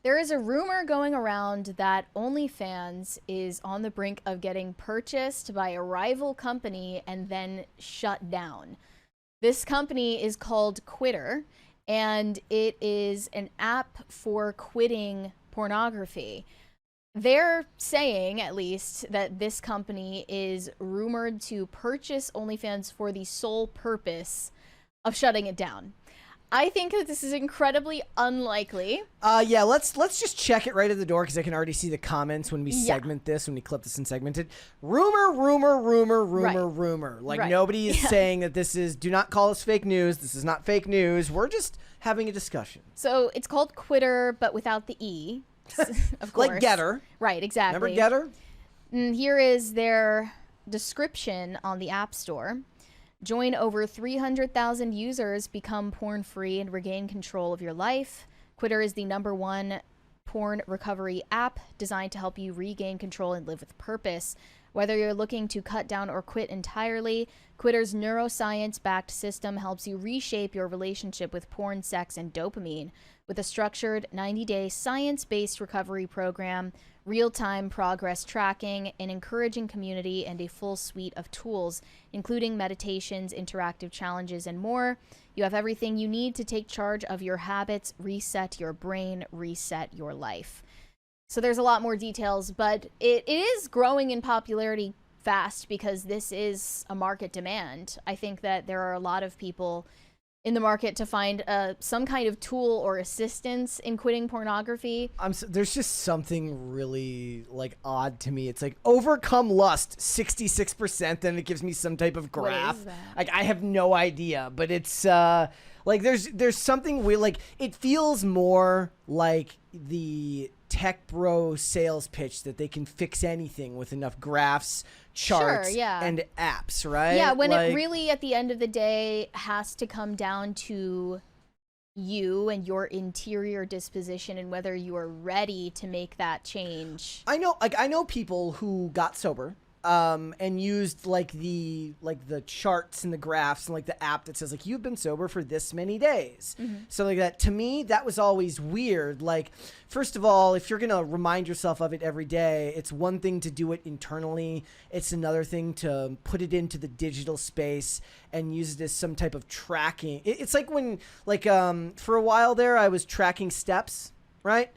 There is a rumor going around that OnlyFans is on the brink of getting purchased by a rival company and then shut down. This company is called Quitter, and it is an app for quitting pornography. They're saying, at least, that this company is rumored to purchase OnlyFans for the sole purpose of shutting it down. I think that this is incredibly unlikely. Yeah, let's just check it right at the door because I can already see the comments when we segment this, when we clip this and segment it. Rumor. Like nobody is saying that this is, do not call us fake news. This is not fake news. We're just having a discussion. So it's called Quitter, but without the E, of course. Like Getter. Right, exactly. Remember Getter? And here is their description on the App Store. Join over 300,000 users, become porn-free, and regain control of your life. Quitter is the #1 porn recovery app designed to help you regain control and live with purpose. Whether you're looking to cut down or quit entirely, Quitter's neuroscience-backed system helps you reshape your relationship with porn, sex, and dopamine. With a structured 90-day science-based recovery program, real-time progress tracking, an encouraging community, and a full suite of tools, including meditations, interactive challenges, and more, you have everything you need to take charge of your habits, reset your brain, reset your life. So there's a lot more details, but it is growing in popularity fast because this is a market demand. I think that there are a lot of people in the market to find some kind of tool or assistance in quitting pornography. There's just something really like odd to me. It's like overcome lust 66%, then it gives me some type of graph. What is that? Like I have no idea, but it's like there's something weird. Like it feels more like the tech bro sales pitch that they can fix anything with enough graphs, charts, and apps, right? Yeah, when it really, at the end of the day, has to come down to you and your interior disposition and whether you are ready to make that change. I know people who got sober and used like the charts and the graphs and like the app that says like you've been sober for this many days. So like that, to me, that was always weird. Like, first of all, if you're gonna remind yourself of it every day, it's one thing to do it internally, it's another thing to put it into the digital space and use it as some type of tracking. It's like when for a while there I was tracking steps, right?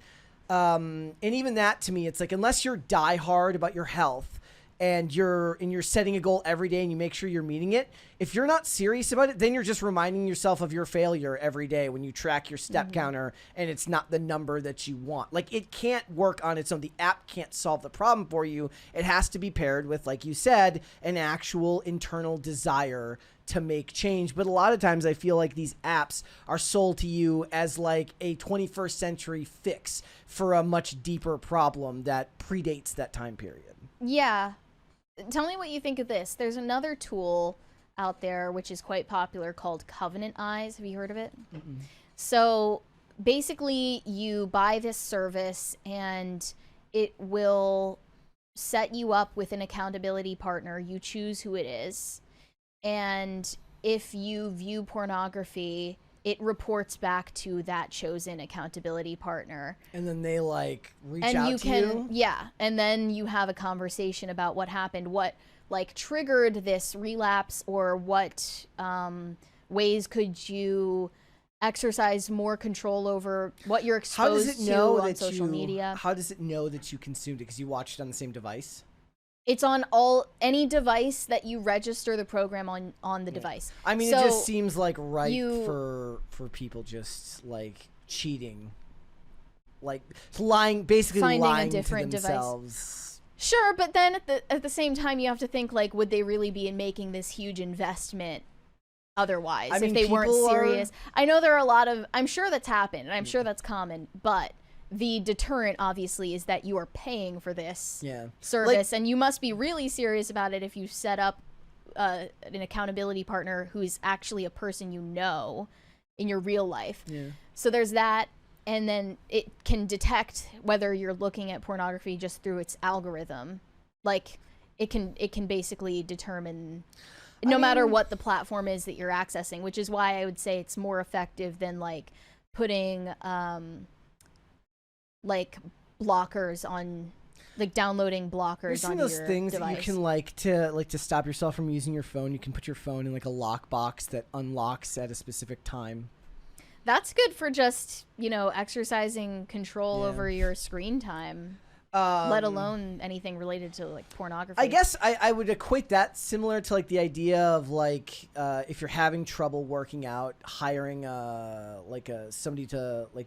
And even that, to me, it's like unless you're diehard about your health and you're setting a goal every day and you make sure you're meeting it, if you're not serious about it, then you're just reminding yourself of your failure every day when you track your step counter and it's not the number that you want. Like, it can't work on its own. The app can't solve the problem for you. It has to be paired with, like you said, an actual internal desire to make change. But a lot of times I feel like these apps are sold to you as like a 21st century fix for a much deeper problem that predates that time period. Yeah. Tell me what you think of this. There's another tool out there which is quite popular called Covenant Eyes. Have you heard of it? So basically you buy this service and it will set you up with an accountability partner. You choose who it is. And if you view pornography, it reports back to that chosen accountability partner. And then they like reach out to you? Yeah. And then you have a conversation about what happened, what like triggered this relapse, or what ways could you exercise more control over what you're exposed to on social media. How does it know that you consumed it? Because you watched it on the same device? It's on any device that you register the program on the device. I mean, so it just seems like for people just like cheating, like lying, basically finding lying a different to themselves. Device. Sure, but then at the same time, you have to think like, would they really be making this huge investment otherwise if they weren't serious? I know there are a lot of. I'm sure that's happened, and I'm sure that's common, but the deterrent obviously is that you are paying for this service, and you must be really serious about it if you set up an accountability partner who is actually a person you know in your real life. So there's that, and then it can detect whether you're looking at pornography just through its algorithm. Like it can basically determine no matter what the platform is that you're accessing, which is why I would say it's more effective than like putting like blockers on, like downloading blockers on your those things device. that you can to stop yourself from using your phone. You can put your phone in like a lockbox that unlocks at a specific time. That's good for just, you know, exercising control Yeah. over your screen time, let alone anything related to like pornography. I guess I would equate that similar to like the idea of like if you're having trouble working out, hiring somebody to a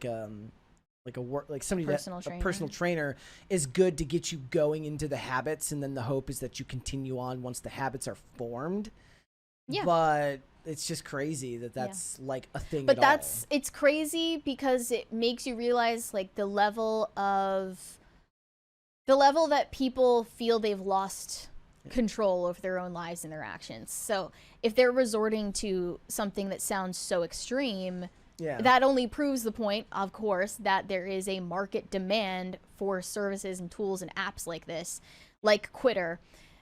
personal trainer is good to get you going into the habits, and then the hope is that you continue on once the habits are formed. Yeah. But it's just crazy that's like a thing. But at all. it's crazy because it makes you realize like the level that people feel they've lost control over their own lives and their actions. So if they're resorting to something that sounds so extreme, that only proves the point, of course, that there is a market demand for services and tools and apps like this, like Quitter.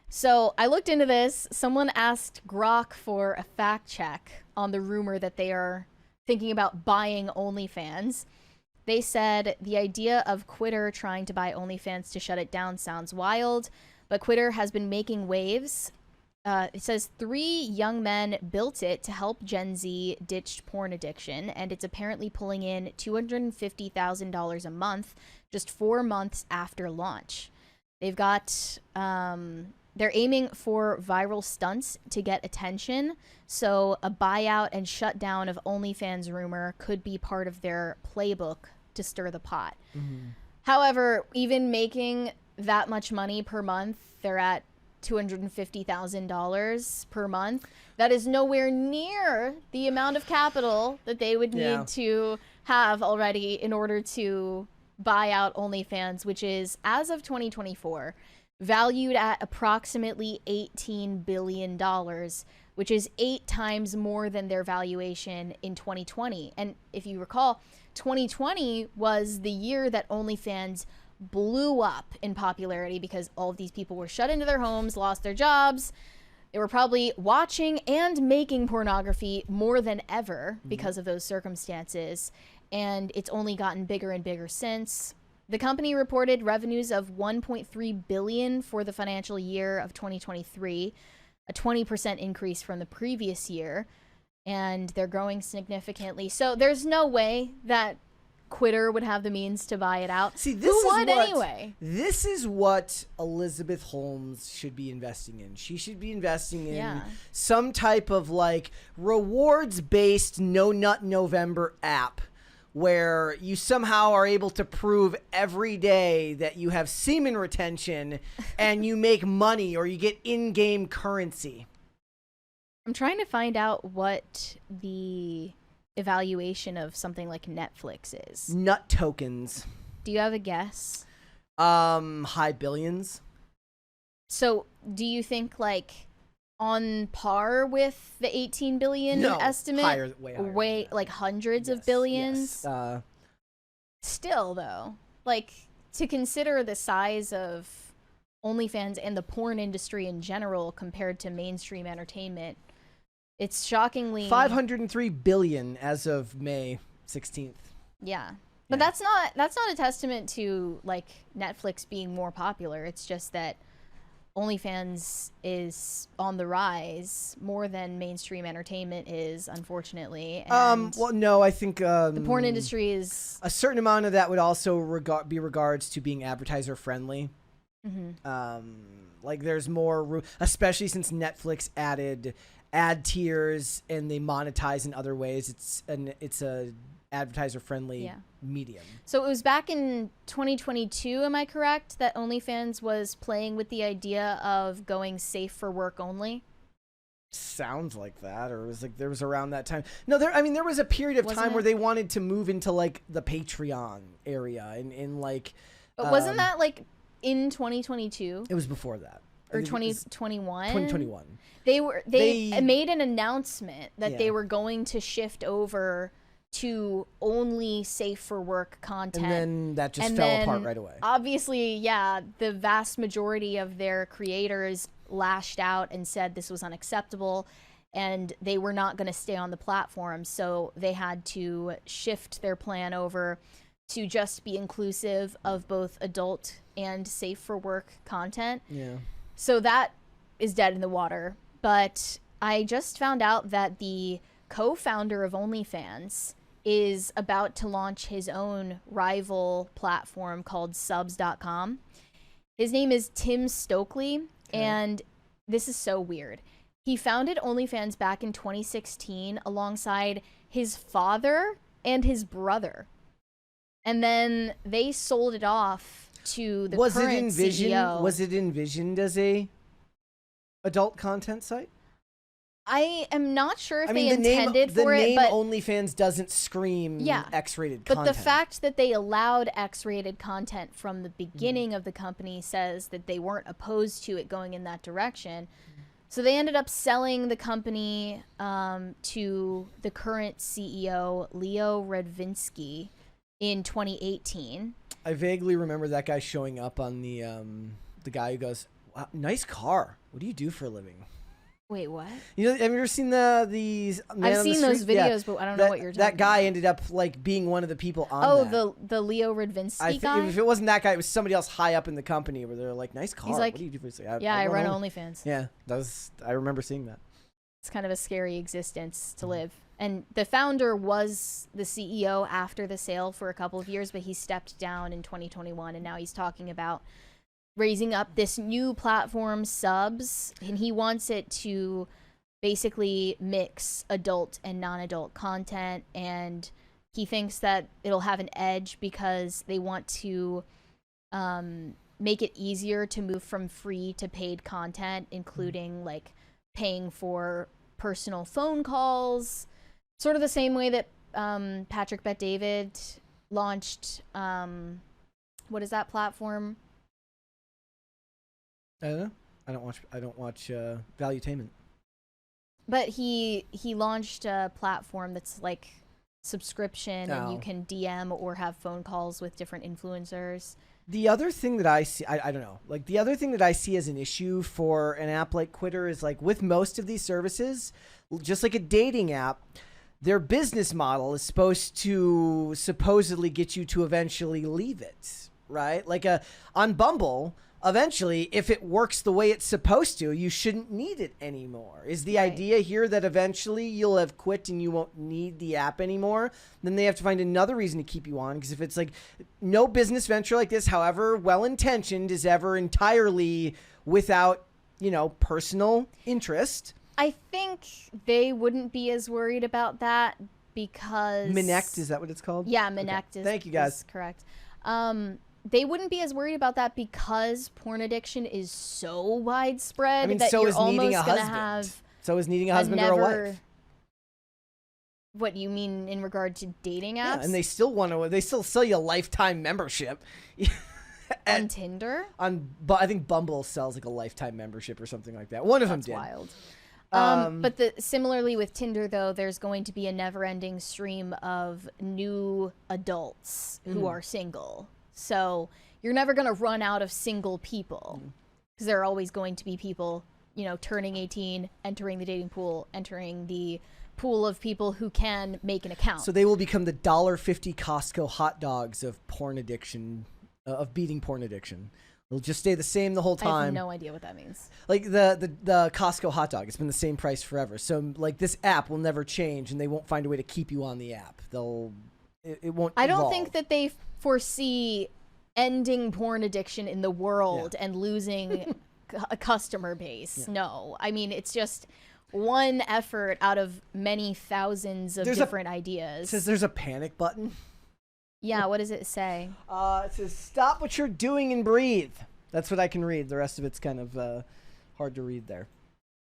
So I looked into this. Someone asked Grok for a fact check on the rumor that they are thinking about buying OnlyFans. They said the idea of Quitter trying to buy OnlyFans to shut it down sounds wild, but Quitter has been making waves. It says 3 young men built it to help Gen Z ditch porn addiction, and it's apparently pulling in $250,000 a month just 4 months after launch. They've got... they're aiming for viral stunts to get attention, so a buyout and shutdown of OnlyFans rumor could be part of their playbook to stir the pot. Mm-hmm. However, even making that much money per month, they're at $250,000 per month. That is nowhere near the amount of capital that they would need to have already in order to buy out OnlyFans, which is, as of 2024, valued at approximately $18 billion, which is 8 times more than their valuation in 2020. And if you recall, 2020 was the year that OnlyFans blew up in popularity because all of these people were shut into their homes, lost their jobs. They were probably watching and making pornography more than ever because of those circumstances. And it's only gotten bigger and bigger since. The company reported revenues of $1.3 billion for the financial year of 2023, a 20% increase from the previous year, and they're growing significantly. So there's no way that Quitter would have the means to buy it out. See, anyway? This is what Elizabeth Holmes should be investing in. She should be investing in some type of like rewards-based No Nut November app, where you somehow are able to prove every day that you have semen retention and you make money or you get in-game currency. I'm trying to find out what the evaluation of something like Netflix is. Nut tokens. Do you have a guess? High billions. So do you think like on par with the 18 billion estimate? Way higher. Like hundreds of billions? Yes. Still, though, like to consider the size of OnlyFans and the porn industry in general compared to mainstream entertainment, it's shockingly... 503 billion as of May 16th. Yeah. But that's not a testament to like Netflix being more popular. It's just that OnlyFans is on the rise more than mainstream entertainment is, unfortunately. And well, no, I think the porn industry is... A certain amount of that would also be regards to being advertiser friendly. Mm-hmm. Like there's more, especially since Netflix added ad tiers and they monetize in other ways. It's a advertiser friendly medium. So it was back in 2022, am I correct, that OnlyFans was playing with the idea of going safe for work only? Sounds like that, or it was like there was around that time. No, there was a period of time where they wanted to move into like the Patreon area in like. But wasn't that like in 2022? It was before that. Or 2021? 2021. They made an announcement that they were going to shift over to only safe for work content. And then that just fell apart right away. Obviously, the vast majority of their creators lashed out and said this was unacceptable and they were not going to stay on the platform. So they had to shift their plan over to just be inclusive of both adult and safe for work content. Yeah. So that is dead in the water. But I just found out that the co-founder of OnlyFans is about to launch his own rival platform called subs.com. His name is Tim Stokely, and this is so weird. He founded OnlyFans back in 2016 alongside his father and his brother. And then they sold it off to the current CEO. Was it envisioned as a adult content site? I am not sure if they intended for it, but but OnlyFans doesn't scream X-rated but content. the fact that they allowed X-rated content from the beginning of the company says that they weren't opposed to it going in that direction. So they ended up selling the company to the current CEO, Leo Radvinsky, in 2018. I vaguely remember that guy showing up on the guy who goes, wow, "Nice car. What do you do for a living?" Wait, what? You know, have you ever seen these? I've seen those videos, but I don't know what you're talking about. That guy ended up like being one of the people on that. the Leo Radvinsky guy? If it wasn't that guy, it was somebody else high up in the company where they're like, "Nice car. He's like, what do you do for?" I run OnlyFans. Yeah, I remember seeing that. It's kind of a scary existence to live. And the founder was the CEO after the sale for a couple of years, but he stepped down in 2021, and now he's talking about raising up this new platform, Subs, and he wants it to basically mix adult and non-adult content, and he thinks that it'll have an edge because they want to make it easier to move from free to paid content, including like paying for personal phone calls, sort of the same way that Patrick Bet-David launched what is that platform? I don't know. I don't watch Valuetainment. But he launched a platform that's like subscription, and you can DM or have phone calls with different influencers. The other thing that I see, I don't know, like the other thing that I see as an issue for an app like Quitter is like with most of these services, just like a dating app, their business model is supposed to supposedly get you to eventually leave it, right? Like on Bumble, eventually, if it works the way it's supposed to, you shouldn't need it anymore. Is the idea here that eventually you'll have quit and you won't need the app anymore? Then they have to find another reason to keep you on. Because if it's like no business venture like this, however well-intentioned, is ever entirely without, personal interest. I think they wouldn't be as worried about that because... Minect, is that what it's called? Yeah, Minect is, Thank you, guys. is correct. They wouldn't be as worried about that because porn addiction is so widespread that so you're is almost needing a gonna husband. have. So is needing a husband or a wife. What you mean in regard to dating apps? Yeah, and they still sell you a lifetime membership. On Tinder? But I think Bumble sells like a lifetime membership or something like that. One of them did. Wild. But similarly with Tinder, though, there's going to be a never-ending stream of new adults who are single. So you're never going to run out of single people because there are always going to be people, turning 18, entering the dating pool, entering the pool of people who can make an account. So they will become the $1.50 Costco hot dogs of porn addiction, of beating porn addiction. It'll just stay the same the whole time. I have no idea what that means. Like the Costco hot dog, it's been the same price forever. So like this app will never change, and they won't find a way to keep you on the app. It won't. I don't evolve. think that they foresee ending porn addiction in the world and losing a customer base. Yeah. No, I mean it's just one effort out of many thousands of different ideas. It says there's a panic button. Yeah, what does it say? It says, stop what you're doing and breathe. That's what I can read. The rest of it's kind of hard to read there.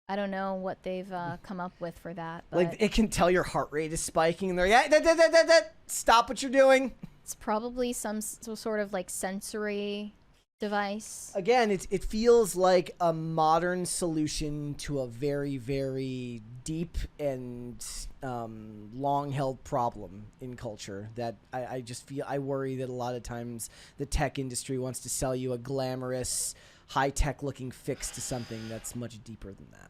I don't know what they've come up with for that. But like, it can tell your heart rate is spiking, and they're like, stop what you're doing. It's probably some sort of, like, sensory device. Again, it feels like a modern solution to a very, very deep and long-held problem in culture that I worry that a lot of times the tech industry wants to sell you a glamorous, high-tech looking fix to something that's much deeper than that.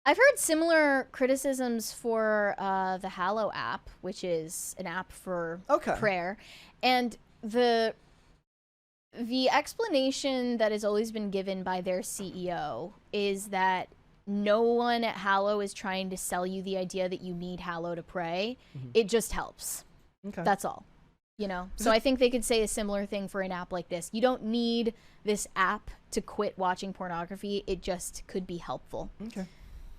I've heard similar criticisms for the Hallow app, which is an app for prayer, and the explanation that has always been given by their CEO is that no one at Hallow is trying to sell you the idea that you need Hallow to pray. It just helps. That's all. You know, so I think they could say a similar thing for an app like this. You don't need this app to quit watching pornography. It just could be helpful.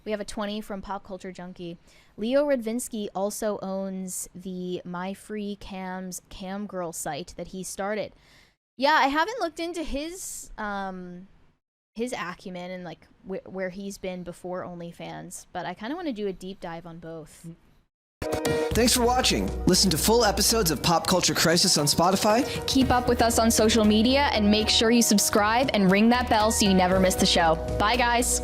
We have a 20 from Pop Culture Junkie. Leo Radvinsky also owns the My Free Cams cam girl site that he started. Yeah, I haven't looked into his acumen and like where he's been before OnlyFans, but I kind of want to do a deep dive on both. Thanks for watching. Listen to full episodes of Pop Culture Crisis on Spotify. Keep up with us on social media and make sure you subscribe and ring that bell so you never miss the show. Bye, guys.